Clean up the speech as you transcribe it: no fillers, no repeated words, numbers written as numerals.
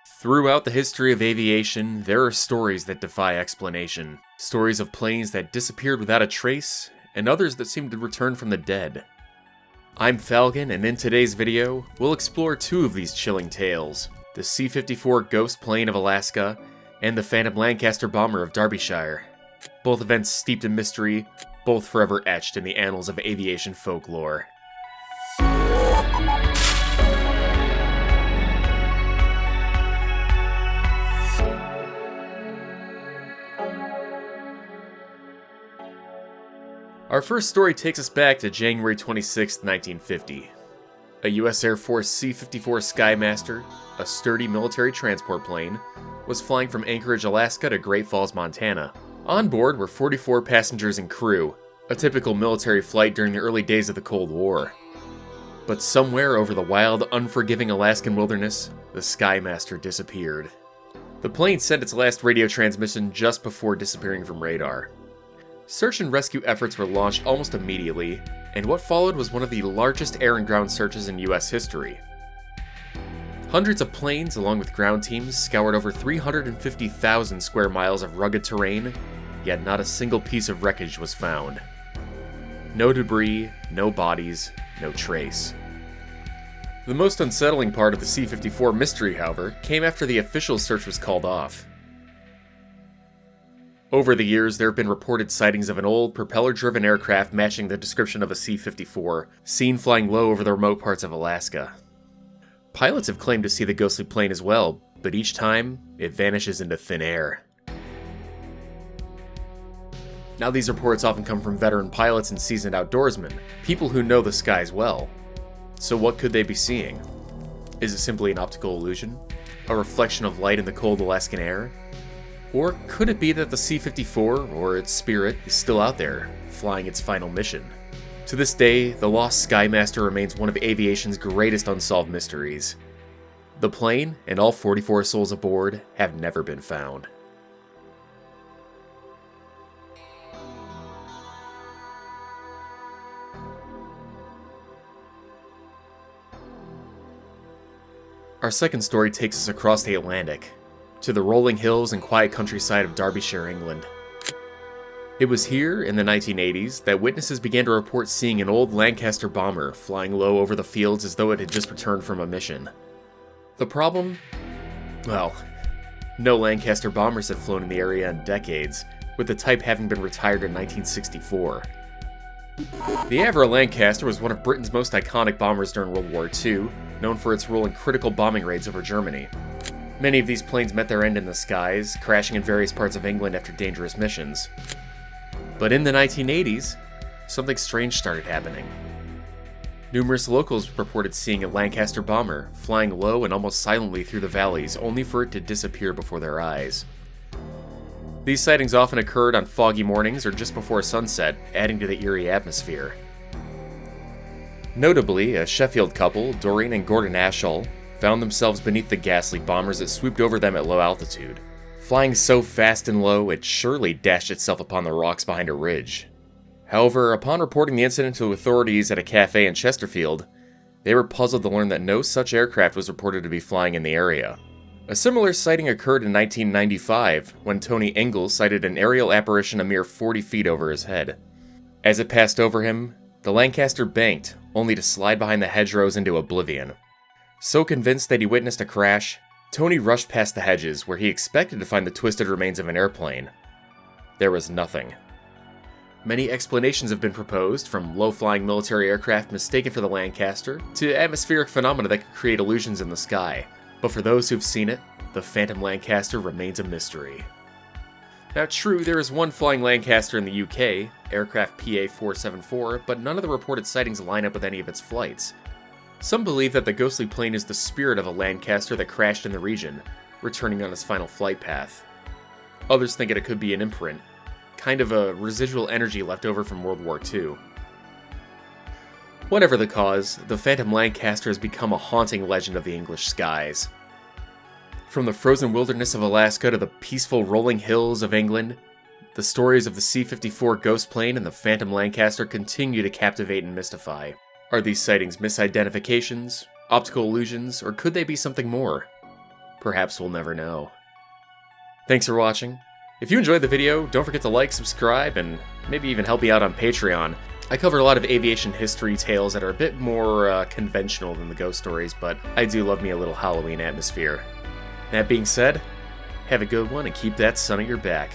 Throughout the history of aviation, there are stories that defy explanation. Stories of planes that disappeared without a trace, and others that seem to return from the dead. I'm Falcon, and in today's video, we'll explore two of these chilling tales. The C-54 ghost plane of Alaska, and the Phantom Lancaster bomber of Derbyshire. Both events steeped in mystery, both forever etched in the annals of aviation folklore. Our first story takes us back to January 26, 1950. A U.S. Air Force C-54 Skymaster, a sturdy military transport plane, was flying from Anchorage, Alaska to Great Falls, Montana. On board were 44 passengers and crew, a typical military flight during the early days of the Cold War. But somewhere over the wild, unforgiving Alaskan wilderness, the Skymaster disappeared. The plane sent its last radio transmission just before disappearing from radar. Search and rescue efforts were launched almost immediately, and what followed was one of the largest air and ground searches in U.S. history. Hundreds of planes, along with ground teams, scoured over 350,000 square miles of rugged terrain, yet not a single piece of wreckage was found. No debris, no bodies, no trace. The most unsettling part of the C-54 mystery, however, came after the official search was called off. Over the years, there have been reported sightings of an old, propeller-driven aircraft matching the description of a C-54, seen flying low over the remote parts of Alaska. Pilots have claimed to see the ghostly plane as well, but each time, it vanishes into thin air. Now, these reports often come from veteran pilots and seasoned outdoorsmen, people who know the skies well. So what could they be seeing? Is it simply an optical illusion? A reflection of light in the cold Alaskan air? Or could it be that the C-54, or its spirit, is still out there, flying its final mission? To this day, the lost Skymaster remains one of aviation's greatest unsolved mysteries. The plane, and all 44 souls aboard, have never been found. Our second story takes us across the Atlantic, to the rolling hills and quiet countryside of Derbyshire, England. It was here, in the 1980s, that witnesses began to report seeing an old Lancaster bomber flying low over the fields as though it had just returned from a mission. The problem? Well, no Lancaster bombers had flown in the area in decades, with the type having been retired in 1964. The Avro Lancaster was one of Britain's most iconic bombers during World War II, known for its role in critical bombing raids over Germany. Many of these planes met their end in the skies, crashing in various parts of England after dangerous missions. But in the 1980s, something strange started happening. Numerous locals reported seeing a Lancaster bomber flying low and almost silently through the valleys, only for it to disappear before their eyes. These sightings often occurred on foggy mornings or just before sunset, adding to the eerie atmosphere. Notably, a Sheffield couple, Doreen and Gordon Ashall, found themselves beneath the ghastly bombers that swooped over them at low altitude. Flying so fast and low, it surely dashed itself upon the rocks behind a ridge. However, upon reporting the incident to authorities at a cafe in Chesterfield, they were puzzled to learn that no such aircraft was reported to be flying in the area. A similar sighting occurred in 1995, when Tony Engels sighted an aerial apparition a mere 40 feet over his head. As it passed over him, the Lancaster banked, only to slide behind the hedgerows into oblivion. So convinced that he witnessed a crash, Tony rushed past the hedges where he expected to find the twisted remains of an airplane. There was nothing. Many explanations have been proposed, from low-flying military aircraft mistaken for the Lancaster, to atmospheric phenomena that could create illusions in the sky. But for those who've seen it, the Phantom Lancaster remains a mystery. Now true, there is one flying Lancaster in the UK, aircraft PA-474, but none of the reported sightings line up with any of its flights. Some believe that the ghostly plane is the spirit of a Lancaster that crashed in the region, returning on its final flight path. Others think it could be an imprint, kind of a residual energy left over from World War II. Whatever the cause, the Phantom Lancaster has become a haunting legend of the English skies. From the frozen wilderness of Alaska to the peaceful rolling hills of England, the stories of the C-54 ghost plane and the Phantom Lancaster continue to captivate and mystify. Are these sightings misidentifications, optical illusions, or could they be something more? Perhaps we'll never know. Thanks for watching. If you enjoyed the video, don't forget to like, subscribe, and maybe even help me out on Patreon. I cover a lot of aviation history tales that are a bit more conventional than the ghost stories, but I do love me a little Halloween atmosphere. That being said, have a good one and keep that sun at your back.